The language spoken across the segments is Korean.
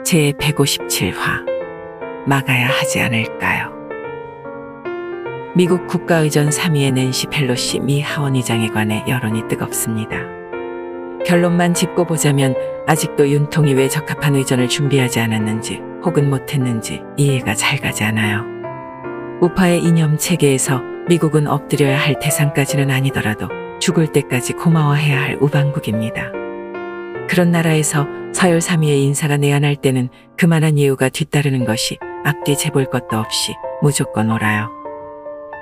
제157화 막아야 하지 않을까요? 미국 국가의전 3위의 낸시 펠로시 미 하원의장에 관해 여론이 뜨겁습니다. 결론만 짚고 보자면 아직도 윤통이 왜 적합한 의전을 준비하지 않았는지 혹은 못했는지 이해가 잘 가지 않아요. 우파의 이념 체계에서 미국은 엎드려야 할 대상까지는 아니더라도 죽을 때까지 고마워해야 할 우방국입니다. 그런 나라에서 서열 3위의 인사가 내한할 때는 그만한 예우가 뒤따르는 것이 앞뒤 재볼 것도 없이 무조건 옳아요.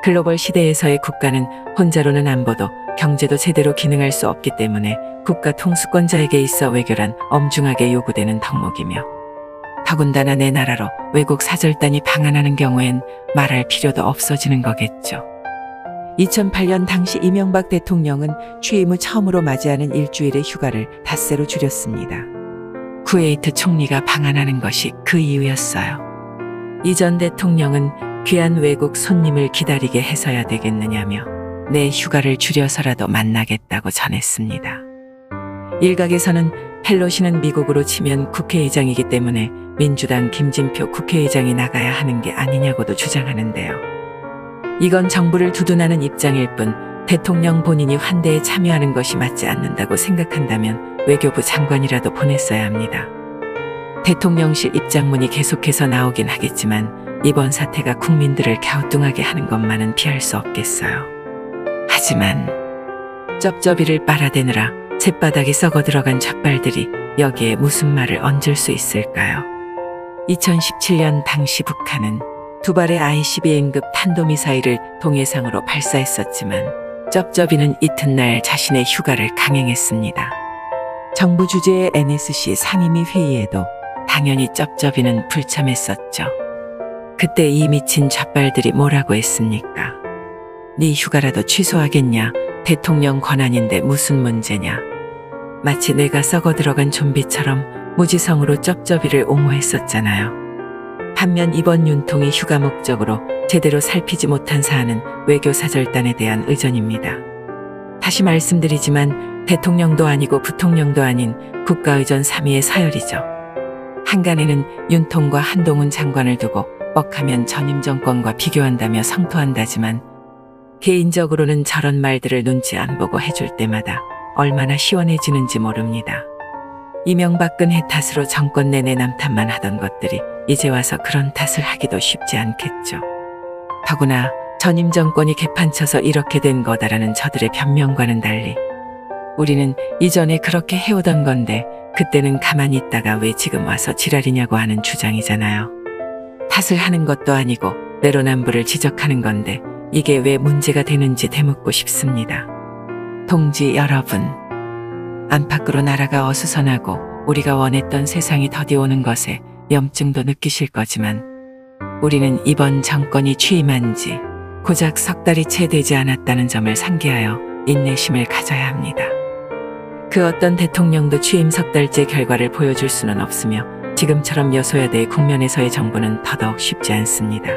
글로벌 시대에서의 국가는 혼자로는 안보도 경제도 제대로 기능할 수 없기 때문에 국가 통수권자에게 있어 외교란 엄중하게 요구되는 덕목이며, 더군다나 내 나라로 외국 사절단이 방한하는 경우엔 말할 필요도 없어지는 거겠죠. 2008년 당시 이명박 대통령은 취임 후 처음으로 맞이하는 일주일의 휴가를 닷새로 줄였습니다. 쿠웨이트 총리가 방한하는 것이 그 이유였어요. 이 전 대통령은 귀한 외국 손님을 기다리게 해서야 되겠느냐며 내 휴가를 줄여서라도 만나겠다고 전했습니다. 일각에서는 펠로시는 미국으로 치면 국회의장이기 때문에 민주당 김진표 국회의장이 나가야 하는 게 아니냐고도 주장하는데요. 이건 정부를 두둔하는 입장일 뿐 대통령 본인이 환대에 참여하는 것이 맞지 않는다고 생각한다면 외교부 장관이라도 보냈어야 합니다. 대통령실 입장문이 계속해서 나오긴 하겠지만 이번 사태가 국민들을 갸우뚱하게 하는 것만은 피할 수 없겠어요. 하지만 쩝쩝이를 빨아대느라 죗바닥에 썩어 들어간 젖발들이 여기에 무슨 말을 얹을 수 있을까요? 2017년 당시 북한은 두 발의 ICBM급 탄도미사일을 동해상으로 발사했었지만 쩝쩝이는 이튿날 자신의 휴가를 강행했습니다. 정부 주재의 NSC 상임위 회의에도 당연히 쩝쩝이는 불참했었죠. 그때 이 미친 젖발들이 뭐라고 했습니까? 네 휴가라도 취소하겠냐? 대통령 권한인데 무슨 문제냐? 마치 내가 썩어 들어간 좀비처럼 무지성으로 쩝쩝이를 옹호했었잖아요. 반면 이번 윤통이 휴가 목적으로 제대로 살피지 못한 사안은 외교사절단에 대한 의전입니다. 다시 말씀드리지만 대통령도 아니고 부통령도 아닌 국가의전 3위의 서열이죠. 한간에는 윤통과 한동훈 장관을 두고 뻑하면 전임 정권과 비교한다며 성토한다지만 개인적으로는 저런 말들을 눈치 안 보고 해줄 때마다 얼마나 시원해지는지 모릅니다. 이명박근혜 탓으로 정권 내내 남탓만 하던 것들이 이제 와서 그런 탓을 하기도 쉽지 않겠죠. 더구나 전임 정권이 개판쳐서 이렇게 된 거다라는 저들의 변명과는 달리 우리는 이전에 그렇게 해오던 건데 그때는 가만히 있다가 왜 지금 와서 지랄이냐고 하는 주장이잖아요. 탓을 하는 것도 아니고 내로남불을 지적하는 건데 이게 왜 문제가 되는지 되묻고 싶습니다. 동지 여러분, 안팎으로 나라가 어수선하고 우리가 원했던 세상이 더디오는 것에 염증도 느끼실 거지만 우리는 이번 정권이 취임한 지 고작 석 달이 채 되지 않았다는 점을 상기하여 인내심을 가져야 합니다. 그 어떤 대통령도 취임 석 달째 결과를 보여줄 수는 없으며 지금처럼 여소야대의 국면에서의 정부는 더더욱 쉽지 않습니다.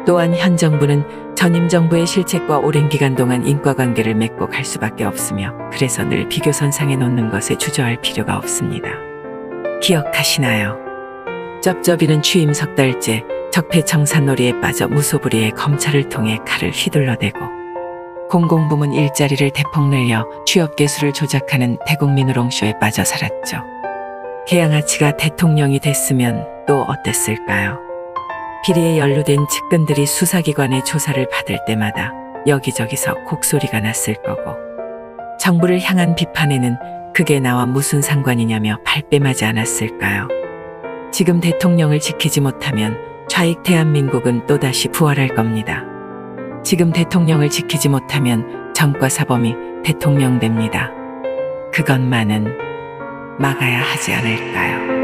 또한 현 정부는 전임 정부의 실책과 오랜 기간 동안 인과관계를 맺고 갈 수밖에 없으며 그래서 늘 비교선상에 놓는 것에 주저할 필요가 없습니다. 기억하시나요? 쩝쩝이는 취임 석 달째 적폐청산놀이에 빠져 무소불위의 검찰을 통해 칼을 휘둘러대고 공공부문 일자리를 대폭 늘려 취업계수를 조작하는 대국민우롱쇼에 빠져 살았죠. 개양아치가 대통령이 됐으면 또 어땠을까요? 비리에 연루된 측근들이 수사기관의 조사를 받을 때마다 여기저기서 곡소리가 났을 거고 정부를 향한 비판에는 그게 나와 무슨 상관이냐며 발뺌하지 않았을까요? 지금 대통령을 지키지 못하면 좌익 대한민국은 또다시 부활할 겁니다. 지금 대통령을 지키지 못하면 정과사범이 대통령 됩니다. 그것만은 막아야 하지 않을까요?